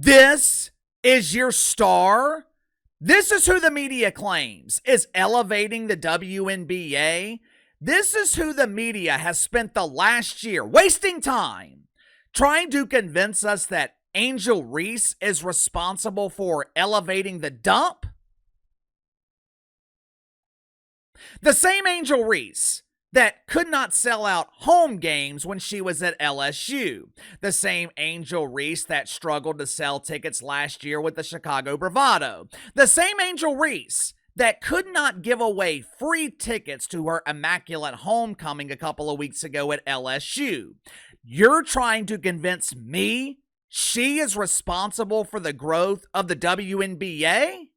This is your star? This is who the media claims is elevating the WNBA? This is who the media has spent the last year wasting time trying to convince us that Angel Reese is responsible for elevating the dump? The same Angel Reese that could not sell out home games when she was at LSU. The same Angel Reese that struggled to sell tickets last year with the Chicago Bravado. The same Angel Reese that could not give away free tickets to her immaculate homecoming a couple of weeks ago at LSU. You're trying to convince me she is responsible for the growth of the WNBA?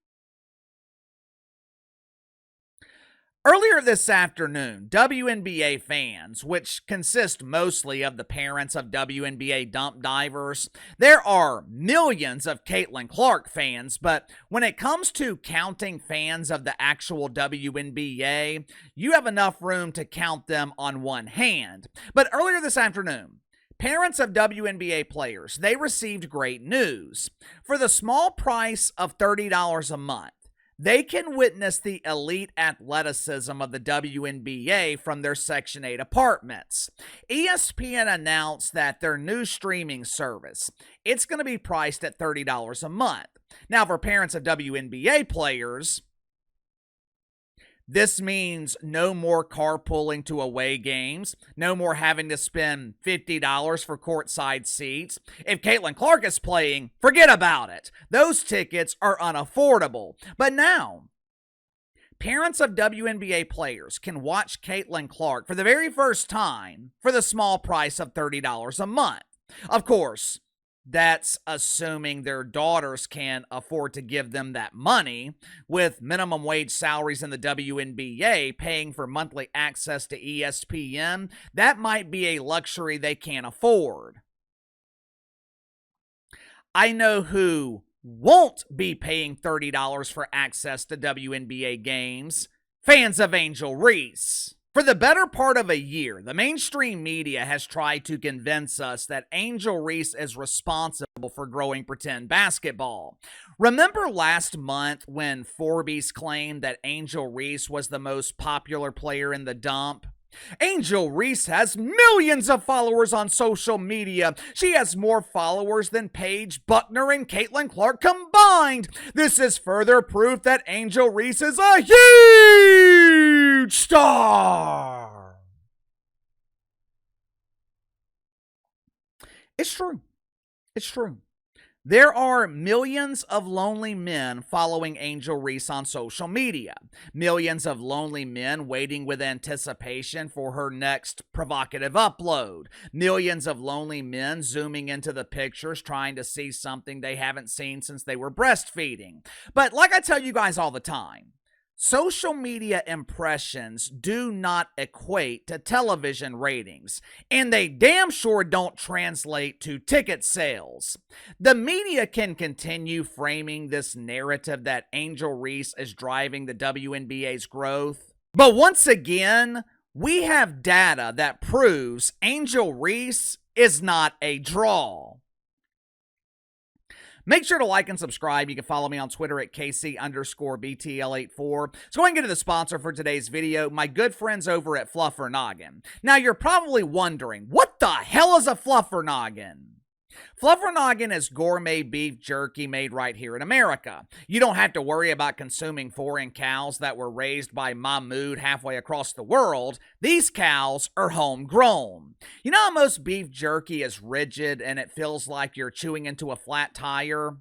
Earlier this afternoon, WNBA fans, which consist mostly of the parents of WNBA dump divers, there are millions of Caitlin Clark fans, but when it comes to counting fans of the actual WNBA, you have enough room to count them on one hand. But earlier this afternoon, parents of WNBA players, they received great news. For the small price of $30 a month, they can witness the elite athleticism of the WNBA from their Section 8 apartments. ESPN announced that their new streaming service, it's going to be priced at $30 a month. Now, for parents of WNBA players, this means no more carpooling to away games, no more having to spend $50 for courtside seats. If Caitlin Clark is playing, forget about it. Those tickets are unaffordable. But now, parents of WNBA players can watch Caitlin Clark for the very first time for the small price of $30 a month. Of course, that's assuming their daughters can afford to give them that money, with minimum wage salaries in the WNBA paying for monthly access to ESPN. That might be a luxury they can't afford. I know who won't be paying $30 for access to WNBA games: fans of Angel Reese. For the better part of a year, the mainstream media has tried to convince us that Angel Reese is responsible for growing pretend basketball. Remember last month when Forbes claimed that Angel Reese was the most popular player in the dump? Angel Reese has millions of followers on social media. She has more followers than Paige Bueckers and Caitlin Clark combined. This is further proof that Angel Reese is a huge star. It's true. It's true. There are millions of lonely men following Angel Reese on social media. Millions of lonely men waiting with anticipation for her next provocative upload. Millions of lonely men zooming into the pictures trying to see something they haven't seen since they were breastfeeding. But like I tell you guys all the time, social media impressions do not equate to television ratings, and they damn sure don't translate to ticket sales. The media can continue framing this narrative that Angel Reese is driving the WNBA's growth, but once again, we have data that proves Angel Reese is not a draw. Make sure to like and subscribe. You can follow me on Twitter at KC_BTL84. So go ahead and get to the sponsor for today's video, my good friends over at Fluffer Noggin. Now, you're probably wondering, what the hell is a Fluffer Noggin? Fluffer Noggin is gourmet beef jerky made right here in America. You don't have to worry about consuming foreign cows that were raised by Mahmoud halfway across the world. These cows are homegrown. You know how most beef jerky is rigid and it feels like you're chewing into a flat tire?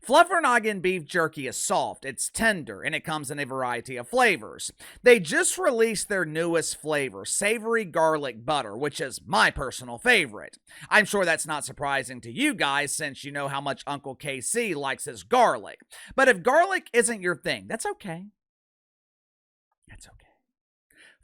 Fluffer Noggin beef jerky is soft, it's tender, and it comes in a variety of flavors. They just released their newest flavor, savory garlic butter, which is my personal favorite. I'm sure that's not surprising to you guys since you know how much Uncle KC likes his garlic. But if garlic isn't your thing, that's okay. That's okay.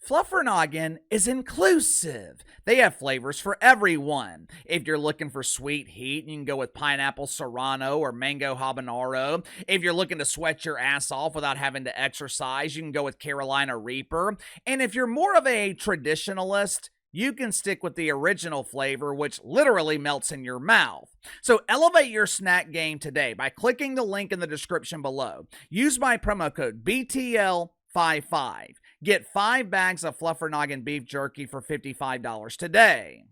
Fluffer Noggin is inclusive. They have flavors for everyone. If you're looking for sweet heat, you can go with pineapple serrano or mango habanero. If you're looking to sweat your ass off without having to exercise, you can go with Carolina Reaper. And if you're more of a traditionalist, you can stick with the original flavor, which literally melts in your mouth. So elevate your snack game today by clicking the link in the description below. Use my promo code BTL55. Get 5 bags of Fluffernoggin beef jerky for $55 today.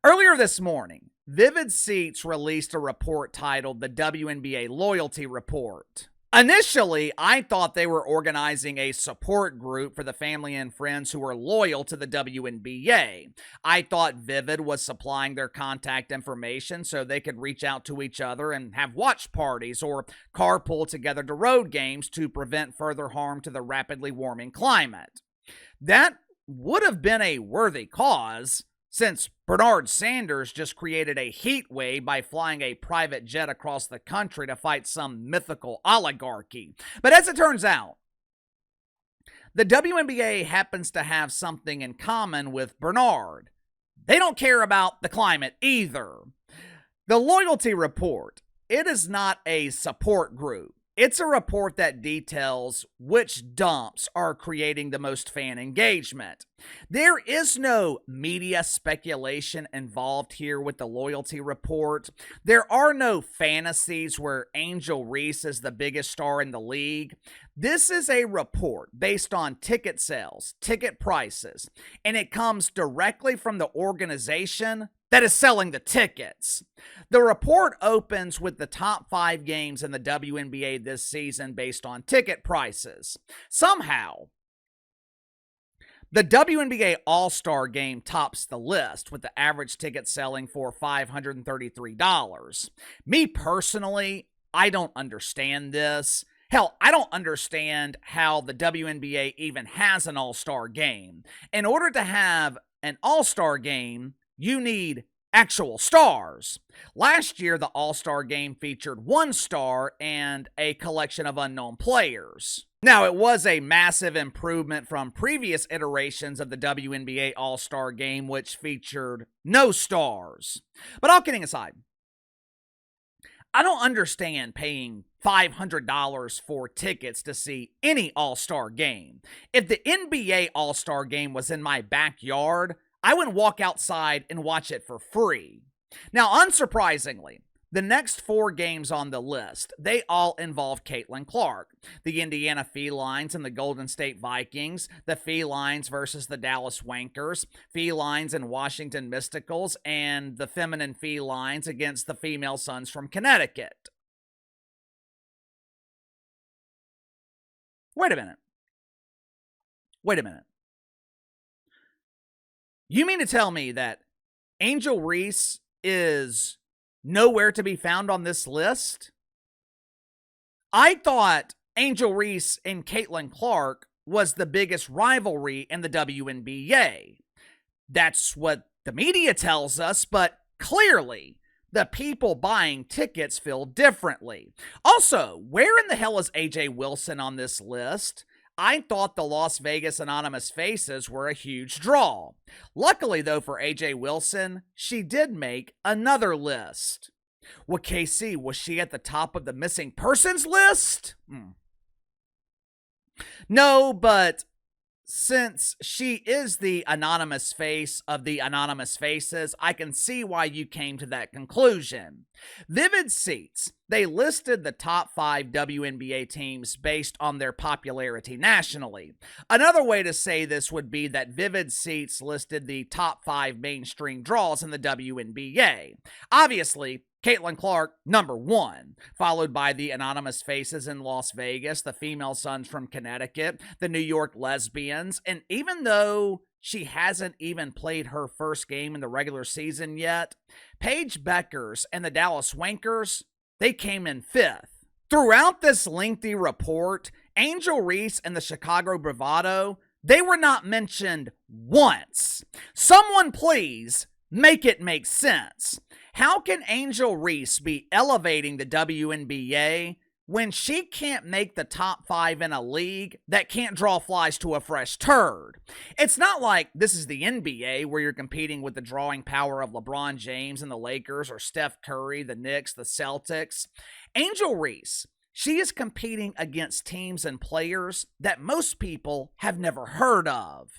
Earlier this morning, Vivid Seats released a report titled the WNBA Loyalty Report. Initially, I thought they were organizing a support group for the family and friends who are loyal to the WNBA. I thought Vivid was supplying their contact information so they could reach out to each other and have watch parties or carpool together to road games to prevent further harm to the rapidly warming climate. That would have been a worthy cause, since Bernard Sanders just created a heat wave by flying a private jet across the country to fight some mythical oligarchy. But as it turns out, the WNBA happens to have something in common with Bernard. They don't care about the climate either. The Loyalty Report, it is not a support group. It's a report that details which dumps are creating the most fan engagement. There is no media speculation involved here with the Loyalty Report. There are no fantasies where Angel Reese is the biggest star in the league. This is a report based on ticket sales, ticket prices, and it comes directly from the organization that is selling the tickets. The report opens with the top 5 games in the WNBA this season based on ticket prices. Somehow, the WNBA All-Star Game tops the list with the average ticket selling for $533. Me personally, I don't understand this. Hell, I don't understand how the WNBA even has an All-Star Game. In order to have an All-Star Game, you need actual stars. Last year, the All-Star Game featured 1 star and a collection of unknown players. Now, it was a massive improvement from previous iterations of the WNBA All-Star Game, which featured no stars. But all kidding aside, I don't understand paying $500 for tickets to see any All-Star Game. If the NBA All-Star Game was in my backyard, I would walk outside and watch it for free. Now, unsurprisingly, the next 4 games on the list, they all involve Caitlin Clark. The Indiana Felines and the Golden State Vikings, the Felines versus the Dallas Wankers, Felines and Washington Mysticals, and the Feminine Felines against the Female Sons from Connecticut. Wait a minute. You mean to tell me that Angel Reese is nowhere to be found on this list? I thought Angel Reese and Caitlin Clark was the biggest rivalry in the WNBA. That's what the media tells us, but clearly the people buying tickets feel differently. Also, where in the hell is AJ Wilson on this list? I thought the Las Vegas Anonymous Faces were a huge draw. Luckily, though, for AJ Wilson, she did make another list. Well, KC, was she at the top of the missing persons list? No, but since she is the anonymous face of the Anonymous Faces, I can see why you came to that conclusion. Vivid Seats, they listed the top 5 WNBA teams based on their popularity nationally. Another way to say this would be that Vivid Seats listed the top 5 mainstream draws in the WNBA. Obviously, Caitlin Clark, number 1, followed by the Anonymous Faces in Las Vegas, the Female Sons from Connecticut, the New York Lesbians, and even though she hasn't even played her first game in the regular season yet, Paige Bueckers and the Dallas Wankers, they came in 5th. Throughout this lengthy report, Angel Reese and the Chicago Bravado, they were not mentioned once. Someone please make it make sense. How can Angel Reese be elevating the WNBA when she can't make the top 5 in a league that can't draw flies to a fresh turd? It's not like this is the NBA where you're competing with the drawing power of LeBron James and the Lakers or Steph Curry, the Knicks, the Celtics. Angel Reese, she is competing against teams and players that most people have never heard of.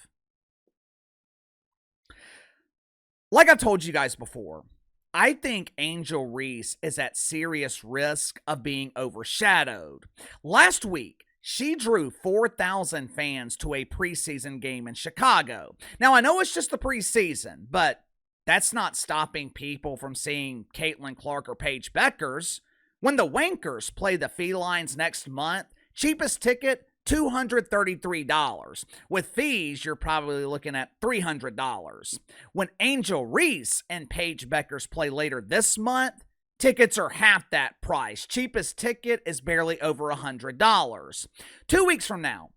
Like I've told you guys before, I think Angel Reese is at serious risk of being overshadowed. Last week, she drew 4,000 fans to a preseason game in Chicago. Now, I know it's just the preseason, but that's not stopping people from seeing Caitlin Clark or Paige Bueckers. When the Wankers play the Felines next month, cheapest ticket, $233. With fees, you're probably looking at $300. When Angel Reese and Paige Bueckers play later this month, tickets are half that price. Cheapest ticket is barely over $100. 2 weeks from now,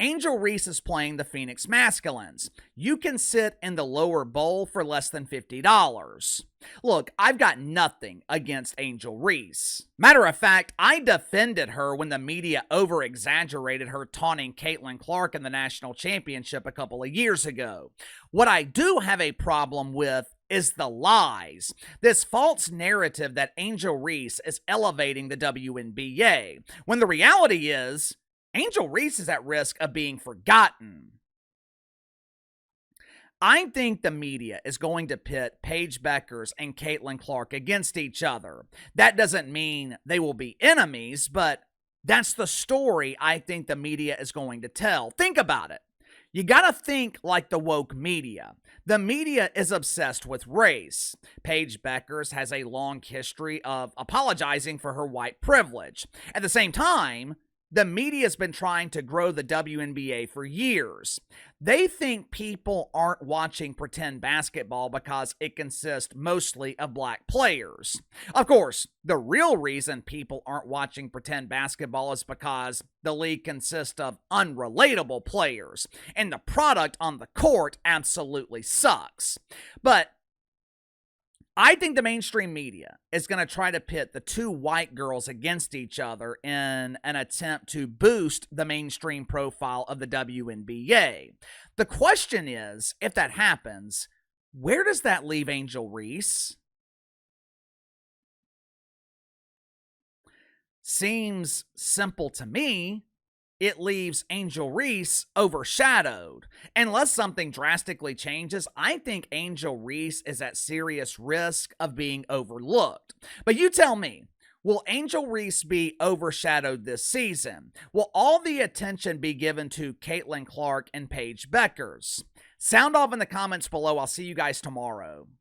Angel Reese is playing the Phoenix Masculines. You can sit in the lower bowl for less than $50. Look, I've got nothing against Angel Reese. Matter of fact, I defended her when the media over-exaggerated her taunting Caitlin Clark in the national championship a couple of years ago. What I do have a problem with is the lies. This false narrative that Angel Reese is elevating the WNBA, when the reality is, Angel Reese is at risk of being forgotten. I think the media is going to pit Paige Bueckers and Caitlin Clark against each other. That doesn't mean they will be enemies, but that's the story I think the media is going to tell. Think about it. You gotta think like the woke media. The media is obsessed with race. Paige Bueckers has a long history of apologizing for her white privilege. At the same time, the media has been trying to grow the WNBA for years. They think people aren't watching pretend basketball because it consists mostly of black players. Of course, the real reason people aren't watching pretend basketball is because the league consists of unrelatable players, and the product on the court absolutely sucks. But I think the mainstream media is going to try to pit the two white girls against each other in an attempt to boost the mainstream profile of the WNBA. The question is, if that happens, where does that leave Angel Reese? Seems simple to me. It leaves Angel Reese overshadowed. Unless something drastically changes, I think Angel Reese is at serious risk of being overlooked. But you tell me, will Angel Reese be overshadowed this season? Will all the attention be given to Caitlin Clark and Paige Bueckers? Sound off in the comments below. I'll see you guys tomorrow.